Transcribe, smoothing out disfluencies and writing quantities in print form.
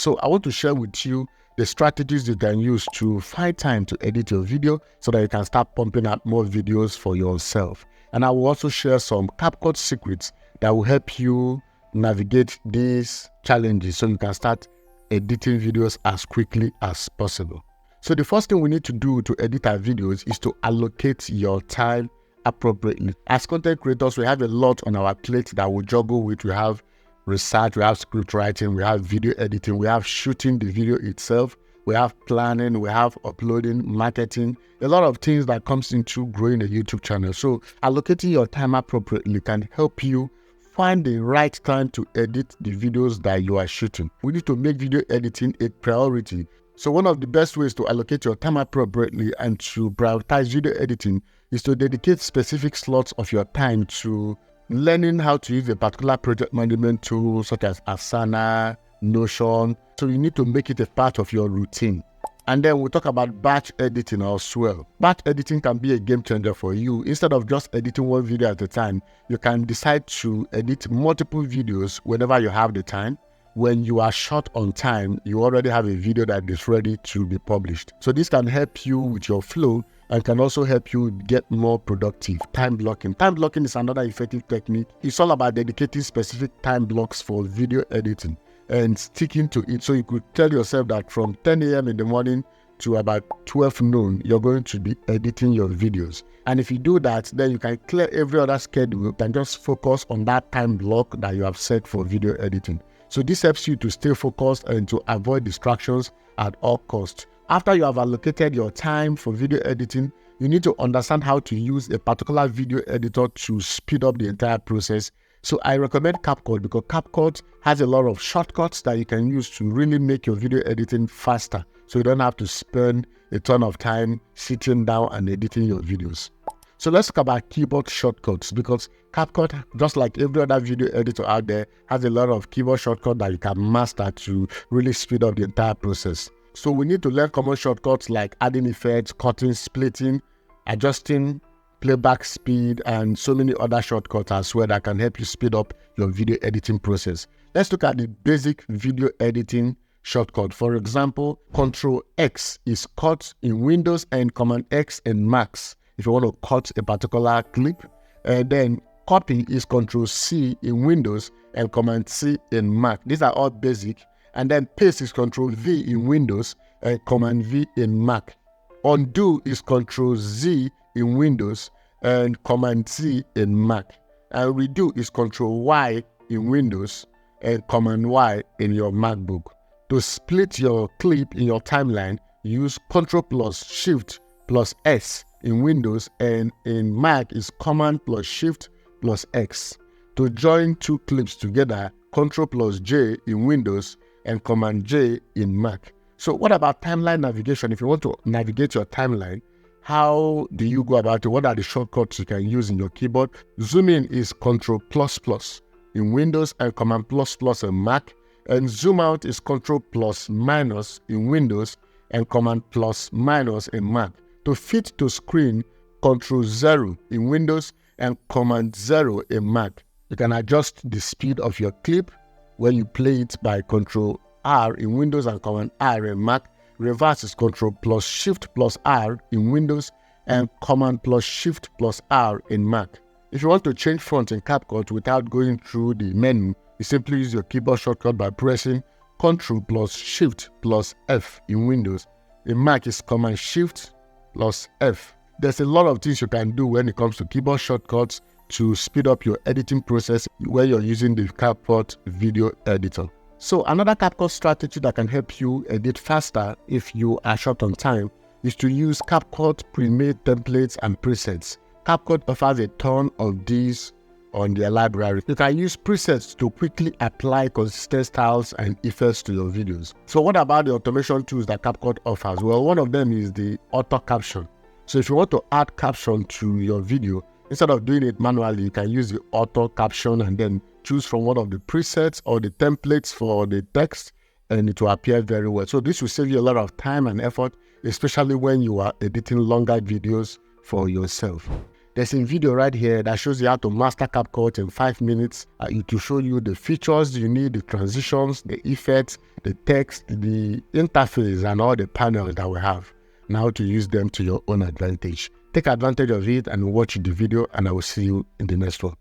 So I want to share with you the strategies you can use to find time to edit your video so that you can start pumping out more videos for yourself. And I will also share some CapCut secrets that will help you navigate these challenges so you can start editing videos as quickly as possible. So the first thing we need to do to edit our videos is to allocate your time appropriately. As content creators, we have a lot on our plate that we juggle with. We have research, we have script writing, we have video editing, we have shooting the video itself, we have planning, we have uploading, marketing, a lot of things that comes into growing a YouTube channel. So allocating your time appropriately can help you find the right time to edit the videos that you are shooting. We need to make video editing a priority. So one of the best ways to allocate your time appropriately and to prioritize video editing is to dedicate specific slots of your time to learning how to use a particular project management tool such as Asana, Notion. So you need to make it a part of your routine. And then we'll talk about batch editing as well. Batch editing can be a game changer for you. Instead of just editing one video at a time, you can decide to edit multiple videos whenever you have the time. When you are short on time, you already have a video that is ready to be published. So this can help you with your flow and can also help you get more productive. Time blocking. Time blocking is another effective technique. It's all about dedicating specific time blocks for video editing and sticking to it. So you could tell yourself that from 10 a.m. in the morning to about 12 noon, you're going to be editing your videos. And if you do that, then you can clear every other schedule and just focus on that time block that you have set for video editing. So this helps you to stay focused and to avoid distractions at all costs. After you have allocated your time for video editing, you need to understand how to use a particular video editor to speed up the entire process. So I recommend CapCut because CapCut has a lot of shortcuts that you can use to really make your video editing faster. So you don't have to spend a ton of time sitting down and editing your videos. So let's talk about keyboard shortcuts because CapCut, just like every other video editor out there, has a lot of keyboard shortcuts that you can master to really speed up the entire process. So we need to learn common shortcuts like adding effects, cutting, splitting, adjusting playback speed, and so many other shortcuts as well that can help you speed up your video editing process. Let's look at the basic video editing shortcut. For example, Ctrl X is cut in Windows and Command X in Macs if you want to cut a particular clip. And then copy is Ctrl C in Windows and Command C in Mac. These are all basic. And then paste is Ctrl V in Windows and Command V in Mac. Undo is Ctrl Z in Windows and Command Z in Mac. And redo is Ctrl Y in Windows and Command Y in your MacBook. To split your clip in your timeline, use Ctrl plus Shift plus S in Windows, and in Mac is Command plus Shift plus X. To join two clips together, Ctrl plus J in Windows and Command J in Mac. So what about timeline navigation? If you want to navigate your timeline, how do you go about it? What are the shortcuts you can use in your keyboard? Zoom in is Ctrl plus plus in Windows and Command plus plus in Mac. And zoom out is Ctrl plus minus in Windows and Command plus minus in Mac. To fit to screen, Ctrl 0 in Windows and Command 0 in Mac. You can adjust the speed of your clip when you play it by Ctrl R in Windows and Command R in Mac. Reverse is Ctrl plus Shift plus R in Windows and Command plus Shift plus R in Mac. If you want to change font in CapCut without going through the menu, you simply use your keyboard shortcut by pressing Ctrl plus Shift plus F in Windows. In Mac is Command Shift plus F. There's a lot of things you can do when it comes to keyboard shortcuts to speed up your editing process where you're using the CapCut video editor. So another CapCut strategy that can help you edit faster if you are short on time is to use CapCut pre-made templates and presets. CapCut offers a ton of these on their library. You can use presets to quickly apply consistent styles and effects to your videos. So what about the automation tools that CapCut offers? Well, one of them is the auto caption. So if you want to add caption to your video, instead of doing it manually, you can use the auto caption and then choose from one of the presets or the templates for the text, and it will appear very well. So this will save you a lot of time and effort, especially when you are editing longer videos for yourself. There's a video right here that shows you how to master CapCut in 5 minutes. It will show you the features you need, the transitions, the effects, the text, the interface, and all the panels that we have, and how to use them to your own advantage. Take advantage of it and watch the video, and I will see you in the next one.